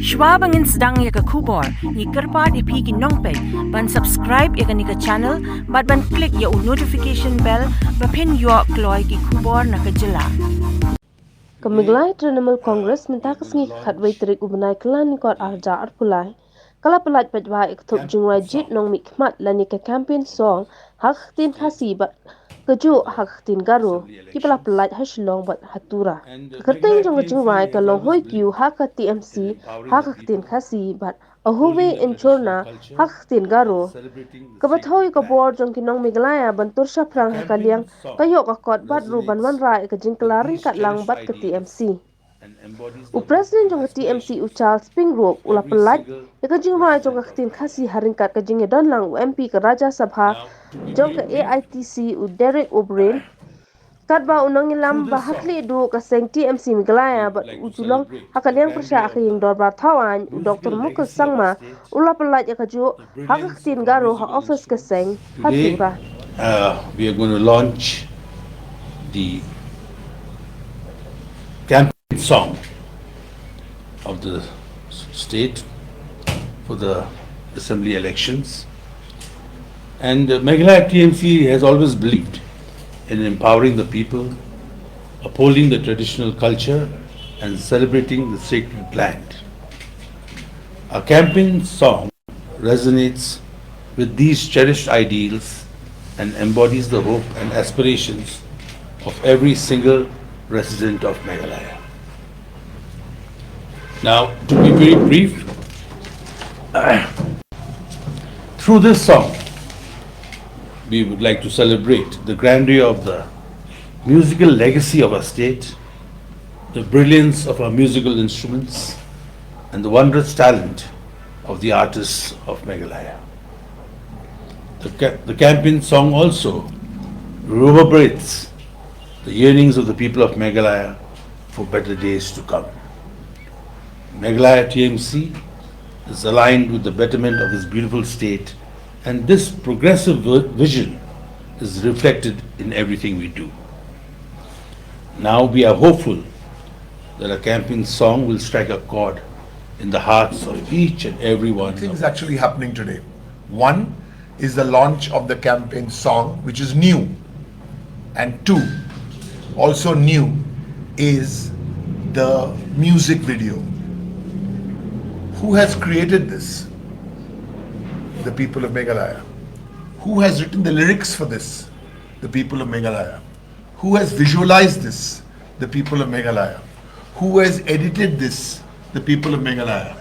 Schwabangin sedang ya ke kubor, ni kerpat ipi ki nongpek, ban subscribe ya ke ni ke channel, ban klik ya notification bell, pen yo kloy ki kubor na ke jela. Meghalaya Trinamool Congress minta sngi khatwai tarik bnai kyllalyngkot arja arpulai. Kala Pyllait Paidbah thup Jingrwai Jied Nongmihkhmat lani ke campaign song ktien Khasi bat kajuh ktien Garo kiba Pyllait shillong bat Tura. Kyrteng jong Jingrwai ke long Hoi Kiw Ha ke TMC ktien Khasi bat Ahowee Inchrona ktien Garo. Kabathoy ka board jong kinong Meghalaya bantur shaphrang ka liang kayo ka kot bat ruban warah ke jingkylla ryngkat lang bat ke TMC. Presiden jong TMC Charles Pyngrope ula Pyllait ke Jingrwai jong ktien Khasi ryngkat ke jingedon lang MP ke Raja Sabha jong ke AITC Derek O'Brien kat ba unang ilam ba hakli du ke seng TMC Meghalaya bat ujulong hakaliang persya aking dorbar tawan Dr. Mukul Sangma ula Pyllait ke kajuh ktien Garo office ke seng Tura. We are going to launch the campaign song of the state for the assembly elections, and Meghalaya TMC has always believed in empowering the people, upholding the traditional culture and celebrating the sacred land. Our campaign song resonates with these cherished ideals and embodies the hope and aspirations of every single resident of Meghalaya. Now, to be very brief, through this song, we would like to celebrate the grandeur of the musical legacy of our state, the brilliance of our musical instruments, and the wondrous talent of the artists of Meghalaya. The campaign song also reverberates the yearnings of the people of Meghalaya for better days to come. Meghalaya TMC is aligned with the betterment of this beautiful state, and this progressive vision is reflected in everything we do. Now we are hopeful that our campaign song will strike a chord in the hearts of each and every one. Things actually happening today. One is the launch of the campaign song, which is new, and two, also new, is the music video. Who has created this? The people of Meghalaya. Who has written the lyrics for this? The people of Meghalaya. Who has visualized this? The people of Meghalaya. Who has edited this? The people of Meghalaya.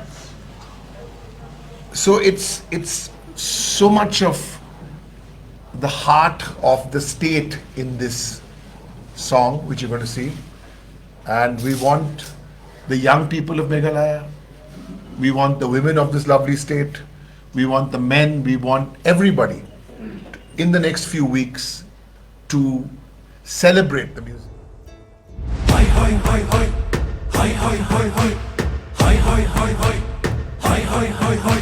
So it's so much of the heart of the state in this song, which you're going to see. And we want the young people of Meghalaya, we want the women of this lovely state, we want the men, we want everybody in the next few weeks to celebrate the music. Hoi, hoi, hoi, hoi. Hoi, hoi, hoi, hoi. Hoi, hoi, hoi, hoi. Hoi, hoi, hoi, hoi.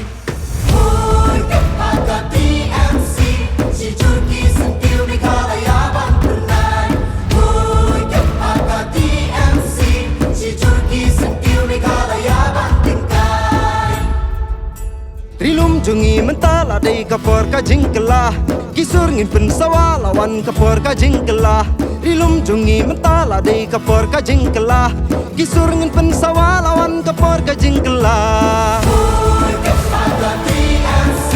Hoi, kepada TMC, si Turki sentil Meghalaya bernai. Hoi, kepada TMC, si Turki sentil Meghalaya tingkai. Trilum jungi mentala dei kapor ka jingkylla, kisur ngin pensawa lawan kapor ka jingkylla. Trilum jungi mentala dei kapor ka jingkylla, kisur ngin pensawa lawan kapor ka jingkylla. Hoi kepada TMC,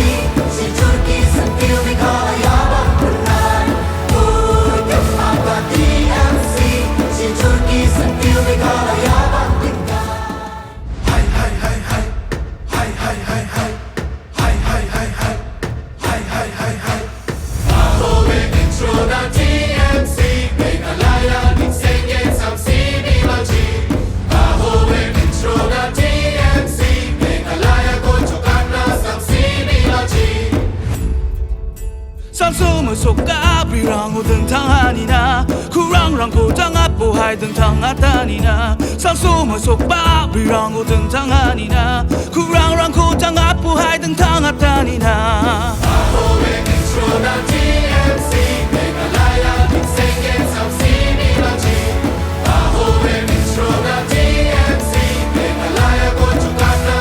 si Turki sentil Meghalaya bernai. Hoi kepada TMC, si Turki sentil Meghalaya tingkai. Hai hai hai hai. Hai hai hai hai. Hai hai hai hai. Hai hai hai hai. Ahowee Inchrona TMC Meghalaya Ningsengen Samsi Bilaji. Ahowee Inchrona TMC Meghalaya Kochukana Samsi Bilaji. Samsu masuk ke api rangu tentang hanina, kurang rangku jangan pohai tentang atanina. Samsu masuk ke api rangu tentang hanina, kurang rangku jangan pohai tentang atanina. Ahowee Inchrona TMC Meghalaya Ningsengen Samsi Bilaji. Ahowee Inchrona TMC Meghalaya Kochukana